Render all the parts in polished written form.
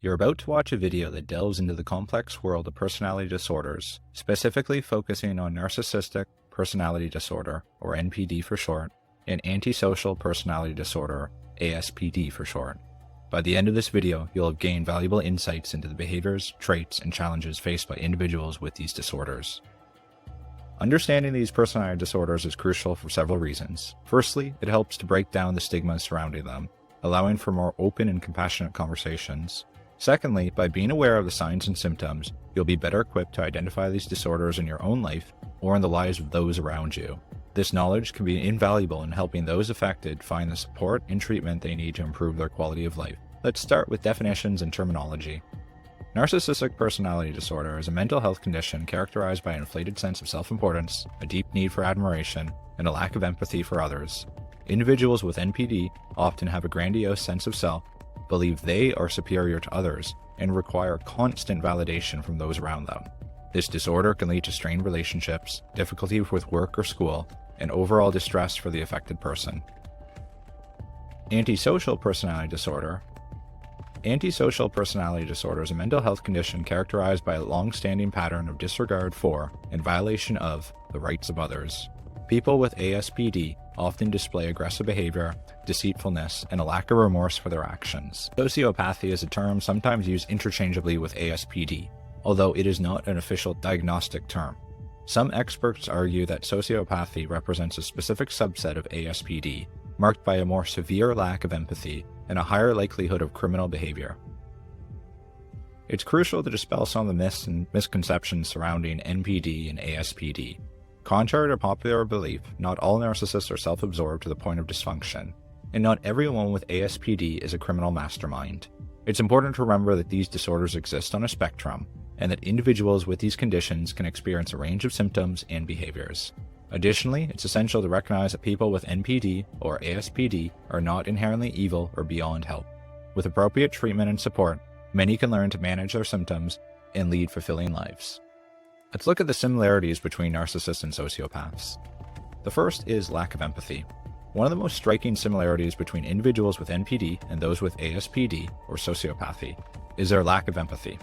You're about to watch a video that delves into the complex world of personality disorders, specifically focusing on narcissistic personality disorder, or NPD for short, and antisocial personality disorder, ASPD for short. By the end of this video, you'll have gained valuable insights into the behaviors, traits, and challenges faced by individuals with these disorders. Understanding these personality disorders is crucial for several reasons. Firstly, it helps to break down the stigma surrounding them, allowing for more open and compassionate conversations. Secondly, by being aware of the signs and symptoms, you'll be better equipped to identify these disorders in your own life or in the lives of those around you. This knowledge can be invaluable in helping those affected find the support and treatment they need to improve their quality of life. Let's start with definitions and terminology. Narcissistic personality disorder is a mental health condition characterized by an inflated sense of self-importance, a deep need for admiration, and a lack of empathy for others. Individuals with NPD often have a grandiose sense of self, believe they are superior to others, and require constant validation from those around them. This disorder can lead to strained relationships, difficulty with work or school, and overall distress for the affected person. Antisocial personality disorder. Antisocial personality disorder is a mental health condition characterized by a long-standing pattern of disregard for and violation of the rights of others. People with ASPD often display aggressive behavior, deceitfulness, and a lack of remorse for their actions. Sociopathy is a term sometimes used interchangeably with ASPD, although it is not an official diagnostic term. Some experts argue that sociopathy represents a specific subset of ASPD, marked by a more severe lack of empathy and a higher likelihood of criminal behavior. It's crucial to dispel some of the myths and misconceptions surrounding NPD and ASPD. Contrary to popular belief, not all narcissists are self-absorbed to the point of dysfunction, and not everyone with ASPD is a criminal mastermind. It's important to remember that these disorders exist on a spectrum, and that individuals with these conditions can experience a range of symptoms and behaviors. Additionally, it's essential to recognize that people with NPD or ASPD are not inherently evil or beyond help. With appropriate treatment and support, many can learn to manage their symptoms and lead fulfilling lives. Let's look at the similarities between narcissists and sociopaths. The first is lack of empathy. One of the most striking similarities between individuals with NPD and those with ASPD or sociopathy is their lack of empathy.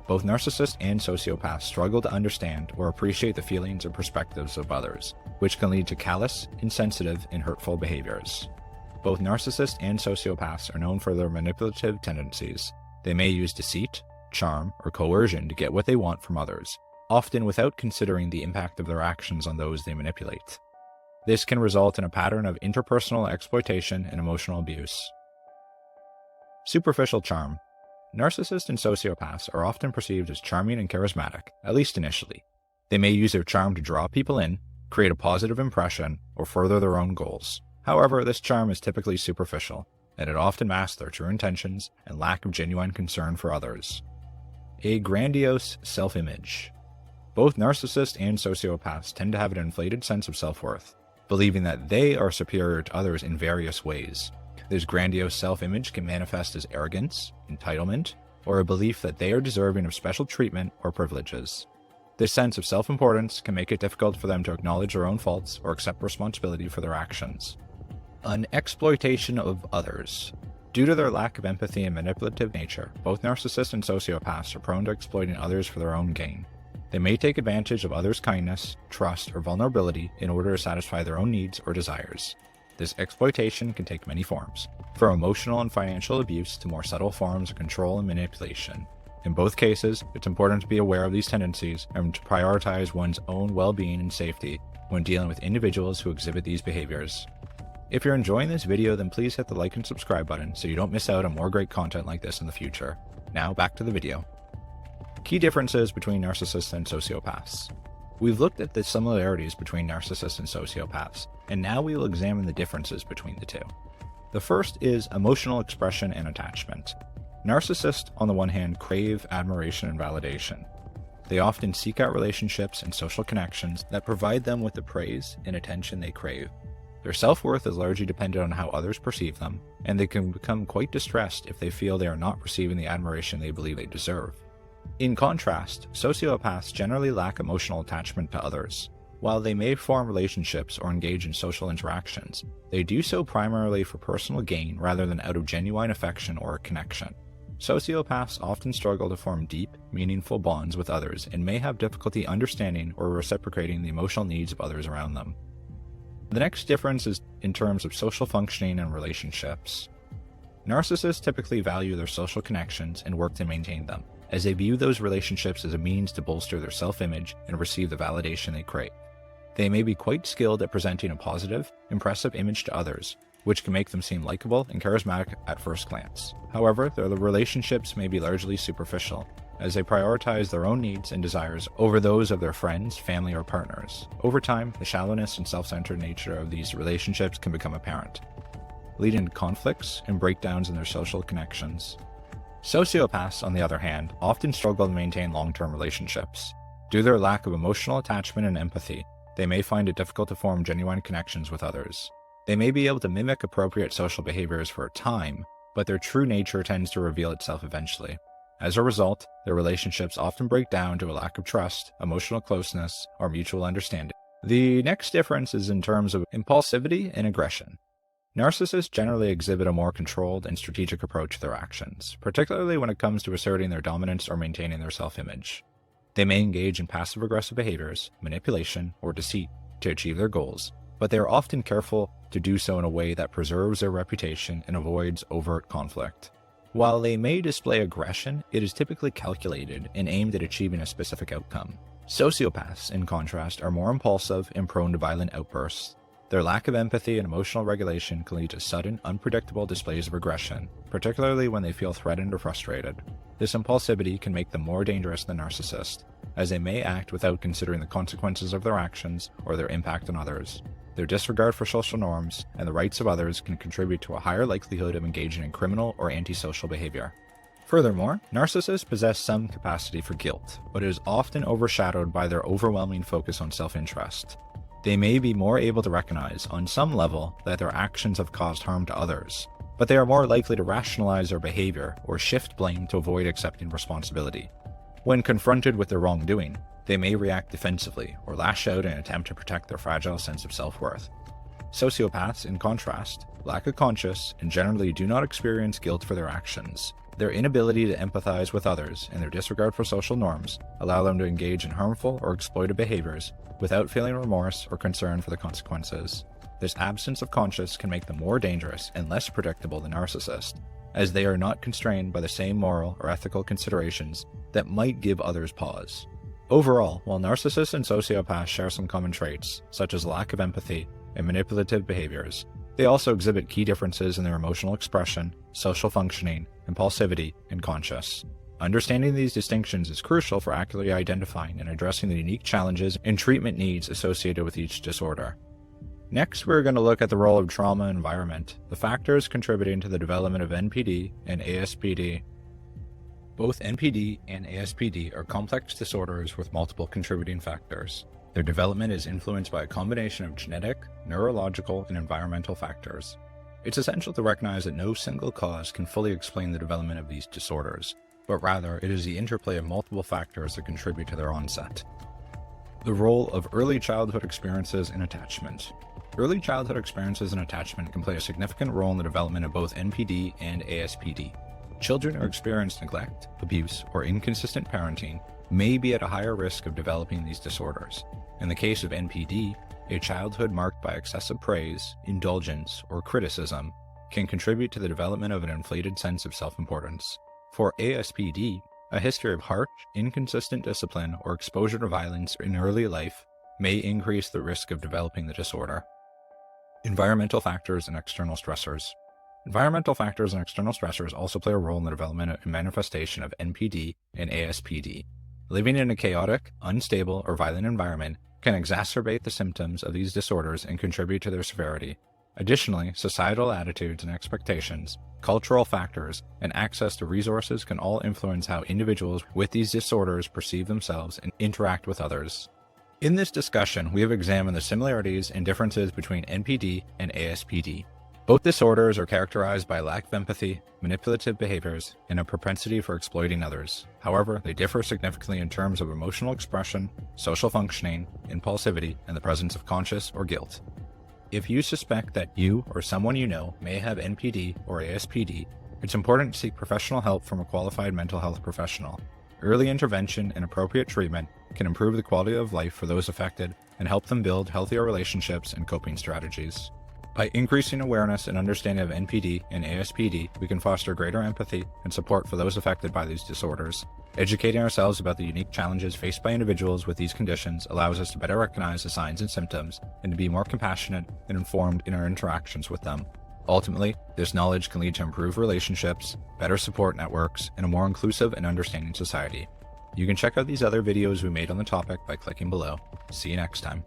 Both narcissists and sociopaths struggle to understand or appreciate the feelings or perspectives of others, which can lead to callous, insensitive, and hurtful behaviors. Both narcissists and sociopaths are known for their manipulative tendencies. They may use deceit, charm, or coercion to get what they want from others, often without considering the impact of their actions on those they manipulate. This can result in a pattern of interpersonal exploitation and emotional abuse. Superficial charm. Narcissists and sociopaths are often perceived as charming and charismatic, at least initially. They may use their charm to draw people in, create a positive impression, or further their own goals. However, this charm is typically superficial, and it often masks their true intentions and lack of genuine concern for others. A grandiose self-image. Both narcissists and sociopaths tend to have an inflated sense of self-worth, believing that they are superior to others in various ways. This grandiose self-image can manifest as arrogance, entitlement, or a belief that they are deserving of special treatment or privileges. This sense of self-importance can make it difficult for them to acknowledge their own faults or accept responsibility for their actions. An exploitation of others. Due to their lack of empathy and manipulative nature, both narcissists and sociopaths are prone to exploiting others for their own gain. They may take advantage of others' kindness, trust, or vulnerability in order to satisfy their own needs or desires. This exploitation can take many forms, from emotional and financial abuse to more subtle forms of control and manipulation. In both cases, it's important to be aware of these tendencies and to prioritize one's own well-being and safety when dealing with individuals who exhibit these behaviors. If you're enjoying this video, then please hit the like and subscribe button so you don't miss out on more great content like this in the future. Now back to the video. Key differences between narcissists and sociopaths. We've looked at the similarities between narcissists and sociopaths, and now we will examine the differences between the two. The first is emotional expression and attachment. Narcissists, on the one hand, crave admiration and validation. They often seek out relationships and social connections that provide them with the praise and attention they crave. Their self-worth is largely dependent on how others perceive them, and they can become quite distressed if they feel they are not receiving the admiration they believe they deserve. In contrast, sociopaths generally lack emotional attachment to others. While they may form relationships or engage in social interactions, they do so primarily for personal gain rather than out of genuine affection or connection. Sociopaths often struggle to form deep, meaningful bonds with others and may have difficulty understanding or reciprocating the emotional needs of others around them. The next difference is in terms of social functioning and relationships. Narcissists typically value their social connections and work to maintain them, as they view those relationships as a means to bolster their self-image and receive the validation they crave. They may be quite skilled at presenting a positive, impressive image to others, which can make them seem likable and charismatic at first glance. However, their relationships may be largely superficial, as they prioritize their own needs and desires over those of their friends, family, or partners. Over time, the shallowness and self-centered nature of these relationships can become apparent, leading to conflicts and breakdowns in their social connections. Sociopaths, on the other hand, often struggle to maintain long-term relationships. Due to their lack of emotional attachment and empathy, they may find it difficult to form genuine connections with others. They may be able to mimic appropriate social behaviors for a time, but their true nature tends to reveal itself eventually. As a result, their relationships often break down to a lack of trust, emotional closeness, or mutual understanding. The next difference is in terms of impulsivity and aggression. Narcissists generally exhibit a more controlled and strategic approach to their actions, particularly when it comes to asserting their dominance or maintaining their self-image. They may engage in passive-aggressive behaviors, manipulation, or deceit to achieve their goals, but they are often careful to do so in a way that preserves their reputation and avoids overt conflict. While they may display aggression, it is typically calculated and aimed at achieving a specific outcome. Sociopaths, in contrast, are more impulsive and prone to violent outbursts. Their lack of empathy and emotional regulation can lead to sudden, unpredictable displays of aggression, particularly when they feel threatened or frustrated. This impulsivity can make them more dangerous than narcissists, as they may act without considering the consequences of their actions or their impact on others. Their disregard for social norms and the rights of others can contribute to a higher likelihood of engaging in criminal or antisocial behavior. Furthermore, narcissists possess some capacity for guilt, but it is often overshadowed by their overwhelming focus on self-interest. They may be more able to recognize, on some level, that their actions have caused harm to others, but they are more likely to rationalize their behavior or shift blame to avoid accepting responsibility. When confronted with their wrongdoing, they may react defensively or lash out in an attempt to protect their fragile sense of self-worth. Sociopaths, in contrast, lack a conscience and generally do not experience guilt for their actions. Their inability to empathize with others and their disregard for social norms allow them to engage in harmful or exploitive behaviors without feeling remorse or concern for the consequences. This absence of conscience can make them more dangerous and less predictable than narcissists, as they are not constrained by the same moral or ethical considerations that might give others pause. Overall, while narcissists and sociopaths share some common traits, such as lack of empathy and manipulative behaviors, they also exhibit key differences in their emotional expression, social functioning, impulsivity, and conscience. Understanding these distinctions is crucial for accurately identifying and addressing the unique challenges and treatment needs associated with each disorder. Next, we're going to look at the role of trauma and environment, the factors contributing to the development of NPD and ASPD. Both NPD and ASPD are complex disorders with multiple contributing factors. Their development is influenced by a combination of genetic, neurological, and environmental factors. It's essential to recognize that no single cause can fully explain the development of these disorders, but rather it is the interplay of multiple factors that contribute to their onset. The role of early childhood experiences and attachment. Early childhood experiences and attachment can play a significant role in the development of both NPD and ASPD. Children who experience neglect, abuse, or inconsistent parenting may be at a higher risk of developing these disorders. In the case of NPD, a childhood marked by excessive praise, indulgence, or criticism can contribute to the development of an inflated sense of self-importance. For ASPD, a history of harsh, inconsistent discipline or exposure to violence in early life may increase the risk of developing the disorder. Environmental factors and external stressors. Environmental factors and external stressors also play a role in the development and manifestation of NPD and ASPD. Living in a chaotic, unstable, or violent environment can exacerbate the symptoms of these disorders and contribute to their severity. Additionally, societal attitudes and expectations, cultural factors, and access to resources can all influence how individuals with these disorders perceive themselves and interact with others. In this discussion, we have examined the similarities and differences between NPD and ASPD. Both disorders are characterized by a lack of empathy, manipulative behaviors, and a propensity for exploiting others. However, they differ significantly in terms of emotional expression, social functioning, impulsivity, and the presence of conscience or guilt. If you suspect that you or someone you know may have NPD or ASPD, It's important to seek professional help from a qualified mental health professional. Early intervention and appropriate treatment can improve the quality of life for those affected and help them build healthier relationships and coping strategies. By increasing awareness and understanding of NPD and ASPD, we can foster greater empathy and support for those affected by these disorders. Educating ourselves about the unique challenges faced by individuals with these conditions allows us to better recognize the signs and symptoms and to be more compassionate and informed in our interactions with them. Ultimately, this knowledge can lead to improved relationships, better support networks, and a more inclusive and understanding society. You can check out these other videos we made on the topic by clicking below. See you next time.